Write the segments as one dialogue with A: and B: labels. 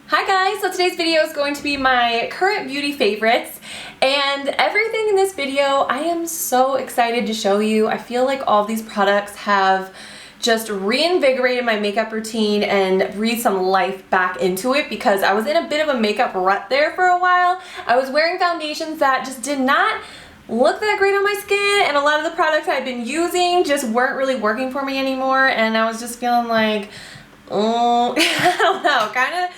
A: Hi guys, so today's video is going to be my current beauty favorites, and everything in this video I am so excited to show you. I feel like all these products have just reinvigorated my makeup routine and breathed some life back into it because I was in a bit of a makeup rut there for a while. I was wearing foundations that just did not look that great on my skin, and a lot of the products I've been using just weren't really working for me anymore, and I was just feeling like, oh, I don't know, kind of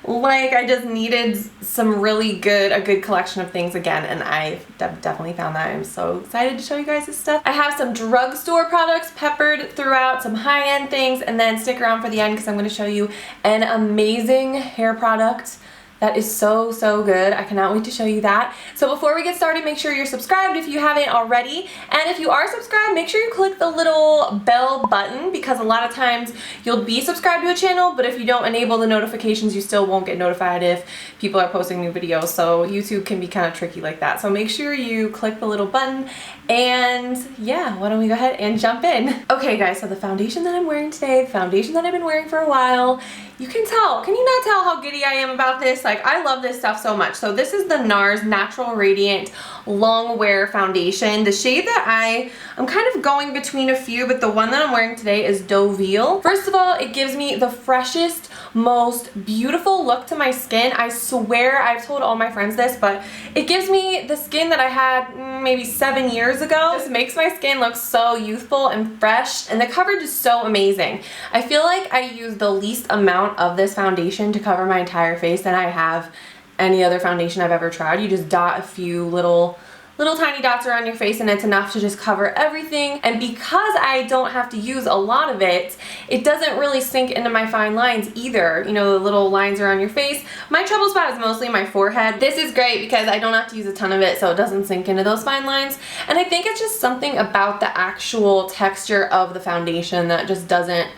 A: like I just needed some a good collection of things again, and I definitely found that. I'm so excited to show you guys this stuff. I have some drugstore products peppered throughout, some high-end things, and then stick around for the end because I'm going to show you an amazing hair product that is so good. I cannot wait to show you that. So before we get started, make sure you're subscribed if you haven't already, and if you are subscribed, make sure you click the little bell button because a lot of times you'll be subscribed to a channel, but if you don't enable the notifications, you still won't get notified if people are posting new videos. So YouTube can be kind of tricky like that. So make sure you click the little button, and yeah, why don't we go ahead and jump in. Okay guys, so the foundation that I'm wearing today, the foundation that I've been wearing for a while, you can tell, can you not tell how giddy I am about this? Like, I love this stuff so much. So this is the Nars Natural Radiant Long Wear Foundation. The shade that I'm kind of going between a few, but the one that I'm wearing today is Deauville. First of all, it gives me the freshest, most beautiful look to my skin. I swear, I've told all my friends this, but it gives me the skin that I had maybe 7 years ago. This makes my skin look so youthful and fresh, and the coverage is so amazing. I feel like I use the least amount of this foundation to cover my entire face than I have any other foundation I've ever tried. You just dot a few little tiny dots around your face and it's enough to just cover everything. And because I don't have to use a lot of it, it doesn't really sink into my fine lines either. You know, the little lines around your face. My trouble spot is mostly my forehead. This is great because I don't have to use a ton of it, so it doesn't sink into those fine lines. And I think it's just something about the actual texture of the foundation that just doesn't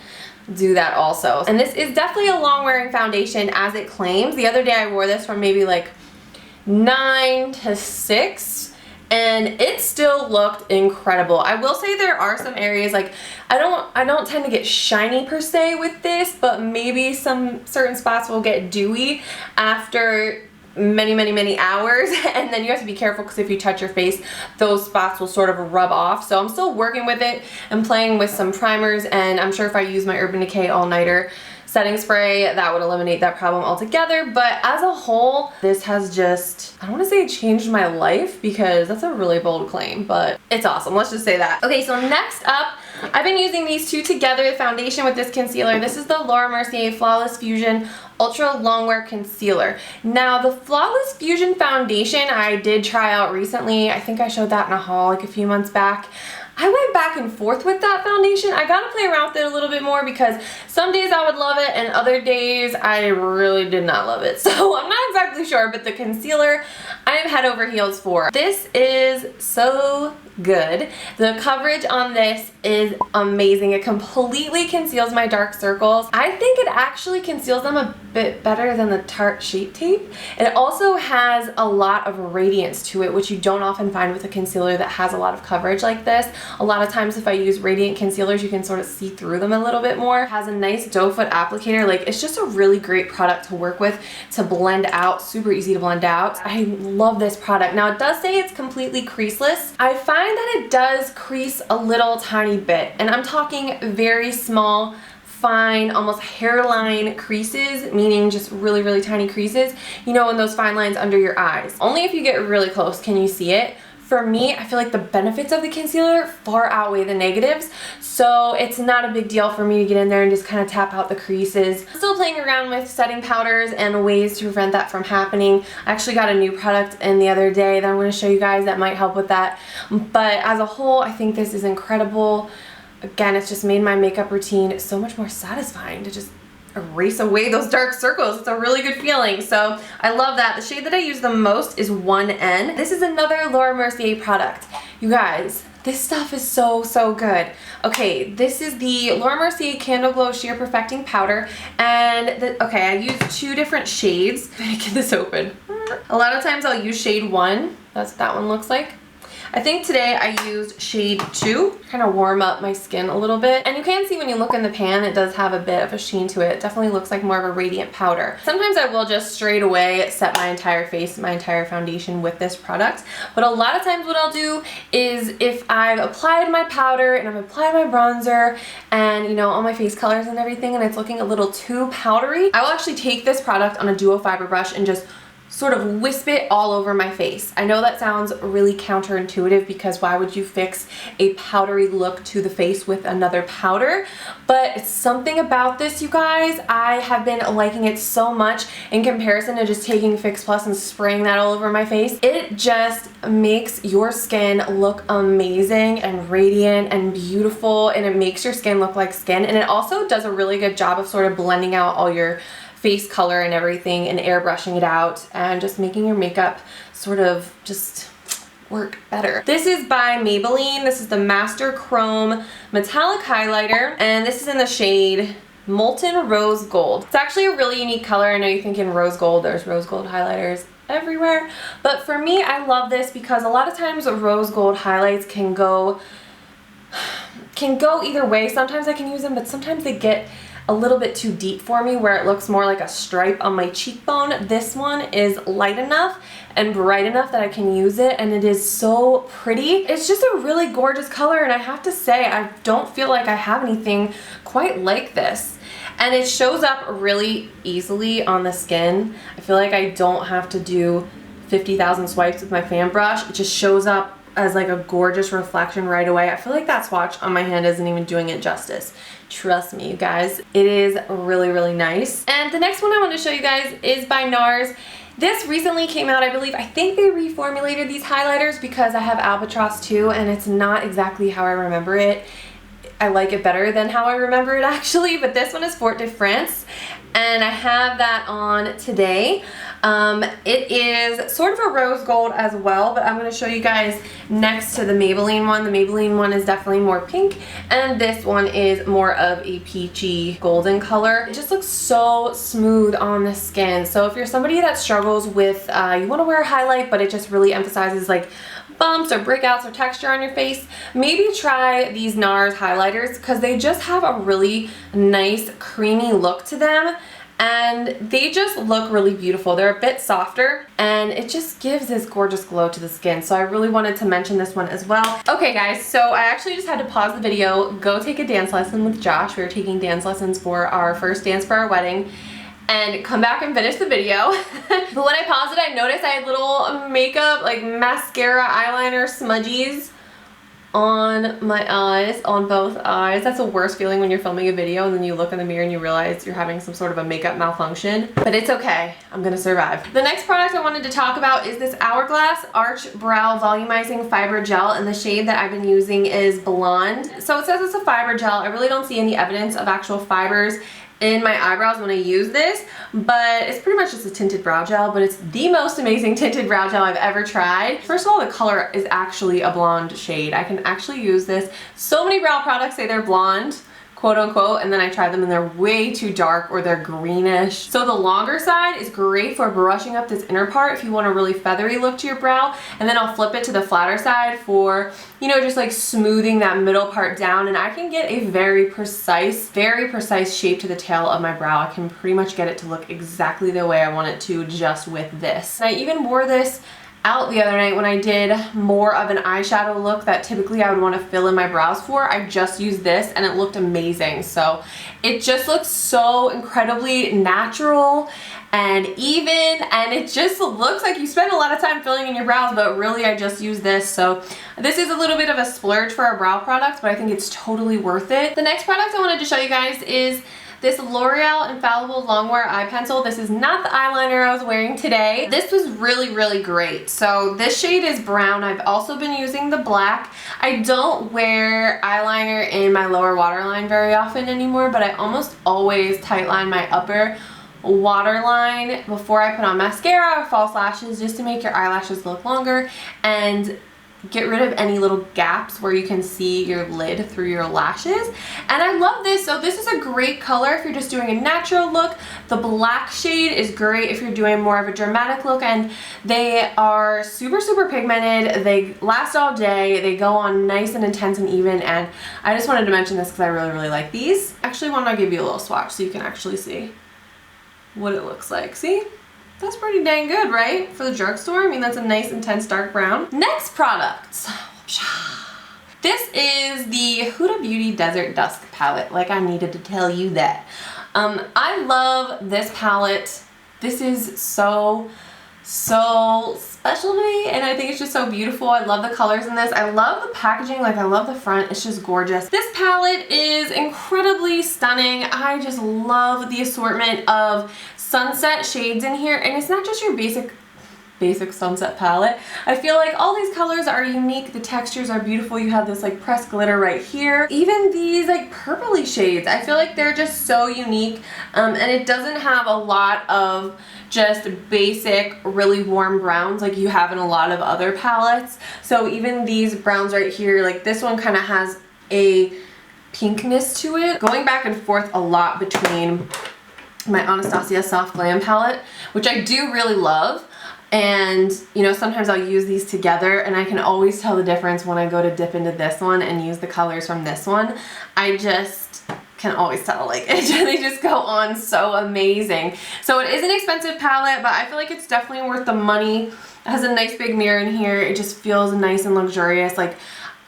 A: do that also. And this is definitely a long wearing foundation as it claims. The other day I wore this from maybe like 9 to 6 and it still looked incredible. I will say there are some areas, like I don't tend to get shiny per se with this, but maybe some certain spots will get dewy after many hours, and then you have to be careful because if you touch your face, those spots will sort of rub off. So I'm still working with it and playing with some primers, and I'm sure if I use my Urban Decay all-nighter setting spray, that would eliminate that problem altogether. But as a whole, this has just, I don't want to say changed my life because that's a really bold claim, but it's awesome. Let's just say that. Okay, so next up, I've been using these two together, the foundation with this concealer. This is the Mercier Flawless Fusion Ultra Longwear Concealer. Now, the Flawless Fusion foundation I did try out recently. I think I showed that in a haul like a few months back. I went back and forth with that foundation. I gotta play around with it a little bit more because some days I would love it and other days I really did not love it. So I'm not exactly sure, but the concealer I am head over heels for. This is so good. The coverage on this is amazing. It completely conceals my dark circles. I think it actually conceals them a bit better than the Tarte Shape Tape. It also has a lot of radiance to it, which you don't often find with a concealer that has a lot of coverage like this. A lot of times if I use radiant concealers, you can sort of see through them a little bit more. It has a nice doe foot applicator. Like, it's just a really great product to work with, to blend out, super easy to blend out. I love this product. Now, it does say it's completely creaseless. I find that it does crease a little tiny bit, and I'm talking very small, fine, almost hairline creases, meaning just really tiny creases, you know, in those fine lines under your eyes. Only if you get really close can you see it. For me, I feel like the benefits of the concealer far outweigh the negatives, so it's not a big deal for me to get in there and just kind of tap out the creases. I'm still playing around with setting powders and ways to prevent that from happening. I actually got a new product in the other day that I'm going to show you guys that might help with that. But as a whole, I think this is incredible. Again, it's just made my makeup routine so much more satisfying to just erase away those dark circles. It's a really good feeling, so I love that. The shade that I use the most is 1N. This is another Mercier product. You guys, this stuff is so good. Okay, this is the Mercier Candle Glow Sheer Perfecting Powder, and okay, I used 2 different shades. Let me get this open. A lot of times I'll use shade 1. That's what that one looks like. I think today I used shade 2, kind of warm up my skin a little bit. And you can see when you look in the pan, it does have a bit of a sheen to it. It definitely looks like more of a radiant powder. Sometimes I will just straight away set my entire face, my entire foundation with this product. But a lot of times what I'll do is if I've applied my powder and I've applied my bronzer and, you know, all my face colors and everything, and it's looking a little too powdery, I will actually take this product on a duo fiber brush and just sort of wisp it all over my face. I know that sounds really counterintuitive because why would you fix a powdery look to the face with another powder? But it's something about this, you guys. I have been liking it so much in comparison to just taking Fix Plus and spraying that all over my face. It just makes your skin look amazing and radiant and beautiful, and it makes your skin look like skin. And it also does a really good job of sort of blending out all your face color and everything and airbrushing it out and just making your makeup sort of just work better. This is by Maybelline. This is the Master Chrome Metallic Highlighter, and this is in the shade Molten Rose Gold. It's actually a really unique color. I know you think in rose gold, there's rose gold highlighters everywhere, but for me, I love this because a lot of times rose gold highlights can go either way. Sometimes I can use them, but sometimes they get a little bit too deep for me where it looks more like a stripe on my cheekbone. This one is light enough and bright enough that I can use it, and it is so pretty. It's just a really gorgeous color, and I have to say I don't feel like I have anything quite like this. And it shows up really easily on the skin. I feel like I don't have to do 50,000 swipes with my fan brush. It just shows up as like a gorgeous reflection right away. I feel like that swatch on my hand isn't even doing it justice. Trust me, you guys. It is really, really nice. And the next one I want to show you guys is by Nars. This recently came out, I believe. I think they reformulated these highlighters because I have Albatross too, and it's not exactly how I remember it. I like it better than how I remember it actually, but this one is Fort de France, and I have that on today. It is sort of a rose gold as well, but I'm going to show you guys next to the Maybelline one. The Maybelline one is definitely more pink, and this one is more of a peachy golden color. It just looks so smooth on the skin. So if you're somebody that struggles with, you want to wear a highlight, but it just really emphasizes like bumps or breakouts or texture on your face, maybe try these Nars highlighters because they just have a really nice creamy look to them, and they just look really beautiful. They're a bit softer, and it just gives this gorgeous glow to the skin. So I really wanted to mention this one as well. Okay guys, so I actually just had to pause the video, go take a dance lesson with Josh. We were taking dance lessons for our first dance for our wedding, and come back and finish the video. But when I paused it, I noticed I had little makeup, like mascara, eyeliner smudgies on my eyes, on both eyes. That's the worst feeling when you're filming a video and then you look in the mirror and you realize you're having some sort of a makeup malfunction. But it's okay, I'm gonna survive. The next product I wanted to talk about is this Hourglass Arch Brow Volumizing Fiber Gel, and the shade that I've been using is Blonde. So it says it's a fiber gel. I really don't see any evidence of actual fibers in my eyebrows when I use this, but it's pretty much just a tinted brow gel, but it's the most amazing tinted brow gel I've ever tried. First of all, the color is actually a blonde shade. I can actually use this. So many brow products say they're blonde, quote unquote, and then I try them and they're way too dark or they're greenish. So the longer side is great for brushing up this inner part if you want a really feathery look to your brow, and then I'll flip it to the flatter side for, you know, just like smoothing that middle part down, and I can get a very precise shape to the tail of my brow. I can pretty much get it to look exactly the way I want it to just with this. And I even wore this out the other night when I did more of an eyeshadow look that typically I would want to fill in my brows for. I just used this and it looked amazing. So it just looks so incredibly natural and even, and it just looks like you spend a lot of time filling in your brows, but really I just use this. So this is a little bit of a splurge for a brow product, but I think it's totally worth it. The next product I wanted to show you guys is this L'Oreal Infallible Longwear Eye Pencil. This is not the eyeliner I was wearing today. This was really, really great. So this shade is brown. I've also been using the black. I don't wear eyeliner in my lower waterline very often anymore, but I almost always tightline my upper waterline before I put on mascara or false lashes just to make your eyelashes look longer. And get rid of any little gaps where you can see your lid through your lashes. And I love this. So this is a great color if you're just doing a natural look. The black shade is great if you're doing more of a dramatic look, and they are super, super pigmented. They last all day. They go on nice and intense and even, and I just wanted to mention this because I really, really like these. Actually, why don't I give you a little swatch so you can actually see what it looks like. See? That's pretty dang good, right? For the drugstore. I mean, that's a nice intense dark brown. Next product. This is the Huda Beauty Desert Dusk palette. Like I needed to tell you that. I love this palette. This is so special to me, and I think it's just so beautiful. I love the colors in this. I love the packaging. Like I love the front. It's just gorgeous. This palette is incredibly stunning. I just love the assortment of sunset shades in here, and it's not just your basic sunset palette. I feel like all these colors are unique. The textures are beautiful. You have this like pressed glitter right here. Even these like purpley shades, I feel like they're just so unique, and it doesn't have a lot of just basic really warm browns like you have in a lot of other palettes. So even these browns right here, like this one kind of has a pinkness to it. Going back and forth a lot between my Anastasia Soft Glam palette, which I do really love, and you know, sometimes I'll use these together and I can always tell the difference when I go to dip into this one and use the colors from this one. I just can always tell, like they just go on so amazing. So it is an expensive palette, but I feel like it's definitely worth the money. It has a nice big mirror in here. It just feels nice and luxurious. Like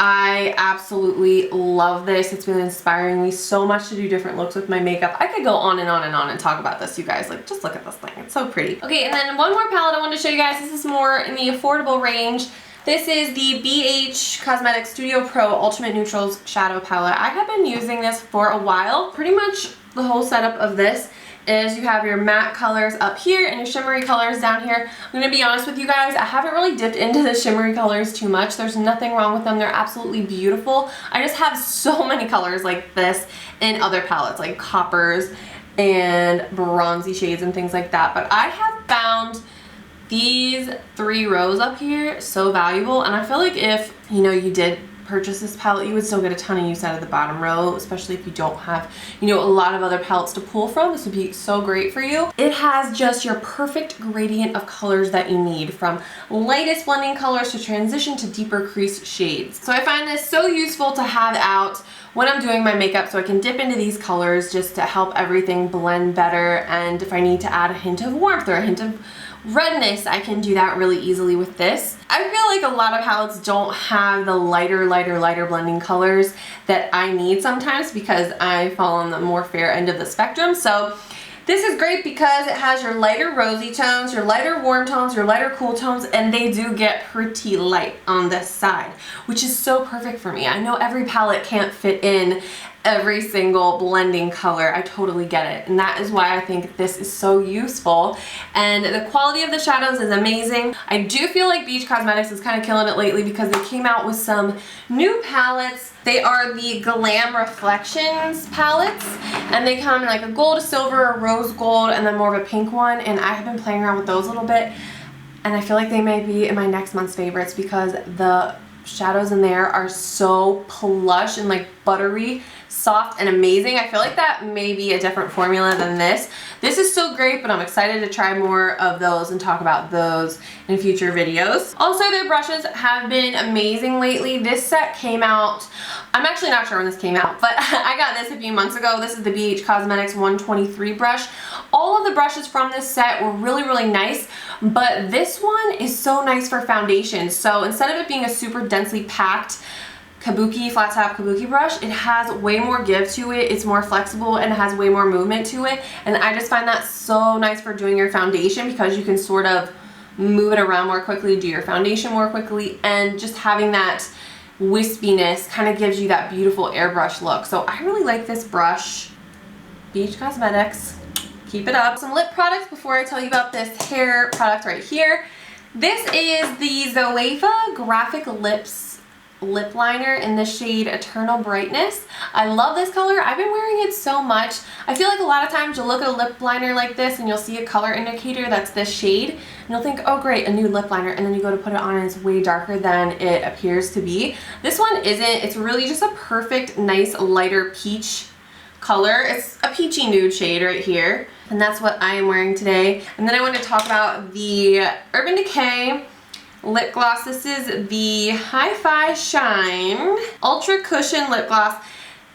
A: I absolutely love this. It's been inspiring me so much to do different looks with my makeup. I could go on and on and on and talk about this, you guys. Like, just look at this thing. It's so pretty. Okay, and then one more palette I wanted to show you guys. This is more in the affordable range. This is the BH Cosmetics Studio Pro Ultimate Neutrals Shadow Palette. I have been using this for a while. Pretty much the whole setup of this is you have your matte colors up here and your shimmery colors down here. I'm going to be honest with you guys, I haven't really dipped into the shimmery colors too much. There's nothing wrong with them. They're absolutely beautiful. I just have so many colors like this in other palettes, like coppers and bronzy shades and things like that. But I have found these 3 rows up here so valuable, and I feel like if, you know, you did purchase this palette, you would still get a ton of use out of the bottom row, especially if you don't have, you know, a lot of other palettes to pull from. This would be so great for you. It has just your perfect gradient of colors that you need, from lightest blending colors to transition to deeper crease shades. So I find this so useful to have out when I'm doing my makeup, so I can dip into these colors just to help everything blend better, and if I need to add a hint of warmth or a hint of redness, I can do that really easily with this. I feel like a lot of palettes don't have the lighter blending colors that I need sometimes because I fall on the more fair end of the spectrum. So this is great because it has your lighter rosy tones, your lighter warm tones, your lighter cool tones, and they do get pretty light on this side, which is so perfect for me. I know every palette can't fit in every single blending color. I totally get it, and that is why I think this is so useful. And the quality of the shadows is amazing. I do feel like BH Cosmetics is kind of killing it lately because they came out with some new palettes. They are the Glam Reflections palettes, and they come in like a gold, a silver, a rose gold, and then more of a pink one, and I have been playing around with those a little bit, and I feel like they may be in my next month's favorites because the shadows in there are so plush and like buttery soft and amazing. I feel like that may be a different formula than this. This is still great, but I'm excited to try more of those and talk about those in future videos. Also, their brushes have been amazing lately. This set came out, I'm actually not sure when this came out, but I got this a few months ago. This is the BH Cosmetics 123 brush. All of the brushes from this set were really nice, but this one is so nice for foundation. So instead of it being a super densely packed kabuki, flat top kabuki brush, it has way more give to it. It's more flexible and it has way more movement to it, and I just find that so nice for doing your foundation because you can sort of move it around more quickly, do your foundation more quickly, and just having that wispiness kind of gives you that beautiful airbrush look. So I really like this brush. BH Cosmetics, keep it up. Some lip products before I tell you about this hair product right here. This is the Zoeva Graphic Lips lip liner in the shade Eternal Brightness. I love this color. I've been wearing it so much. I feel like a lot of times you'll look at a lip liner like this and you'll see a color indicator that's this shade and you'll think, oh great, a nude lip liner, and then you go to put it on and it's way darker than it appears to be. This one isn't. It's really just a perfect, nice, lighter peach color. It's a peachy nude shade right here, and that's what I am wearing today. And then I want to talk about the Urban Decay lip gloss. This is the Hi-Fi Shine Ultra Cushion Lip Gloss,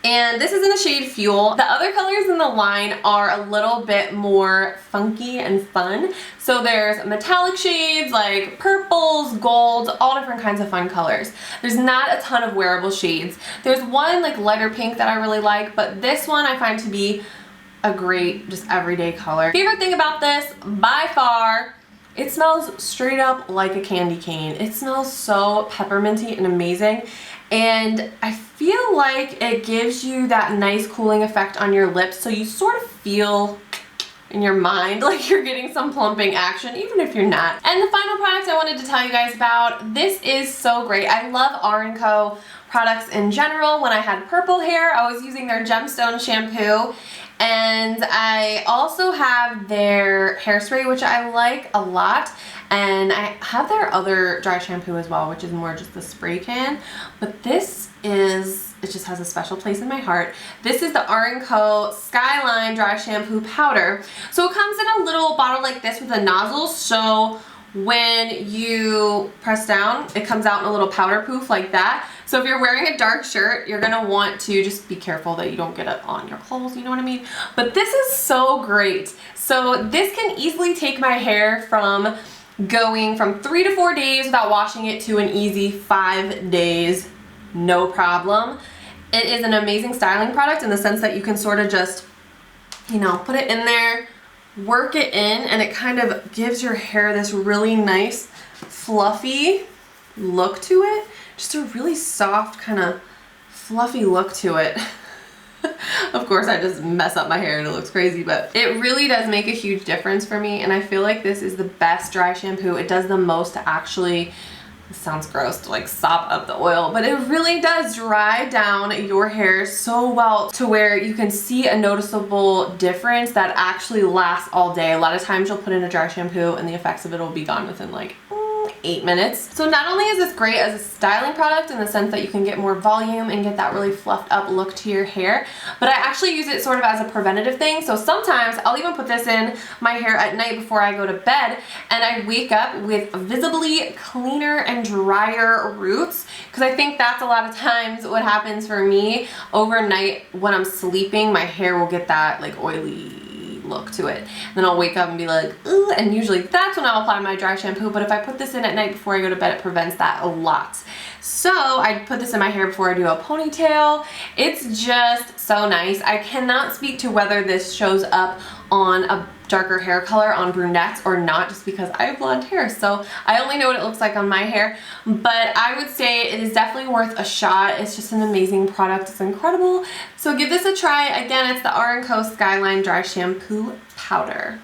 A: and this is in the shade Fuel. The other colors in the line are a little bit more funky and fun. So there's metallic shades like purples, golds, all different kinds of fun colors. There's not a ton of wearable shades. There's one like lighter pink that I really like, but this one I find to be a great just everyday color. Favorite thing about this by far, it smells straight up like a candy cane. It smells so pepperminty and amazing. And I feel like it gives you that nice cooling effect on your lips, so you sort of feel in your mind like you're getting some plumping action, even if you're not. And the final product I wanted to tell you guys about, this is so great. I love R&Co products in general. When I had purple hair, I was using their Gemstone shampoo. And I also have their hairspray, which I like a lot. And I have their other dry shampoo as well, which is more just the spray can. But this is, it just has a special place in my heart. This is the R&Co Skyline Dry Shampoo Powder. So it comes in a little bottle like this with a nozzle. So when you press down, it comes out in a little powder poof like that. So if you're wearing a dark shirt, you're gonna want to just be careful that you don't get it on your clothes, you know what I mean? But this is so great. So this can easily take my hair from going from 3 to 4 days without washing it to an easy 5 days, no problem. It is an amazing styling product in the sense that you can sort of just, you know, put it in there, work it in, and it kind of gives your hair this really nice fluffy look to it. Just a really soft kind of fluffy look to it. Of course I just mess up my hair and it looks crazy, but it really does make a huge difference for me, and I feel like this is the best dry shampoo. It does the most to actually, this sounds gross, to like sop up the oil, but it really does dry down your hair so well to where you can see a noticeable difference that actually lasts all day. A lot of times you'll put in a dry shampoo and the effects of it will be gone within like 8 minutes. So not only is this great as a styling product in the sense that you can get more volume and get that really fluffed up look to your hair, but I actually use it sort of as a preventative thing. So sometimes I'll even put this in my hair at night before I go to bed, and I wake up with visibly cleaner and drier roots, because I think that's a lot of times what happens for me overnight. When I'm sleeping, my hair will get that like oily look to it. And then I'll wake up and be like, ooh, and usually that's when I'll apply my dry shampoo. But if I put this in at night before I go to bed, it prevents that a lot. So I put this in my hair before I do a ponytail. It's just so nice. I cannot speak to whether this shows up on a darker hair color on brunettes or not, just because I have blonde hair, so I only know what it looks like on my hair. But I would say it is definitely worth a shot. It's just an amazing product. It's incredible. So give this a try. Again, it's the R&Co Skyline Dry Shampoo Powder.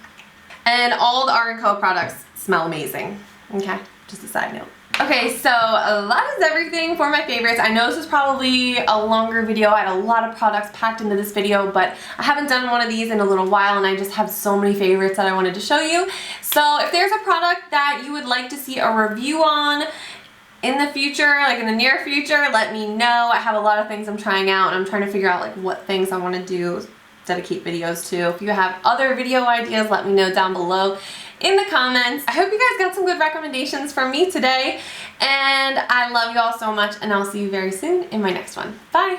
A: And all the R&Co products smell amazing. Okay, just a side note. Okay, so that is everything for my favorites. I know this is probably a longer video. I had a lot of products packed into this video, but I haven't done one of these in a little while, and I just have so many favorites that I wanted to show you. So if there's a product that you would like to see a review on in the future, like in the near future, let me know. I have a lot of things I'm trying out, and I'm trying to figure out like what things I want to do, dedicate videos to. If you have other video ideas, let me know down below in the comments. I hope you guys got some good recommendations from me today, and I love you all so much, and I'll see you very soon in my next one. Bye!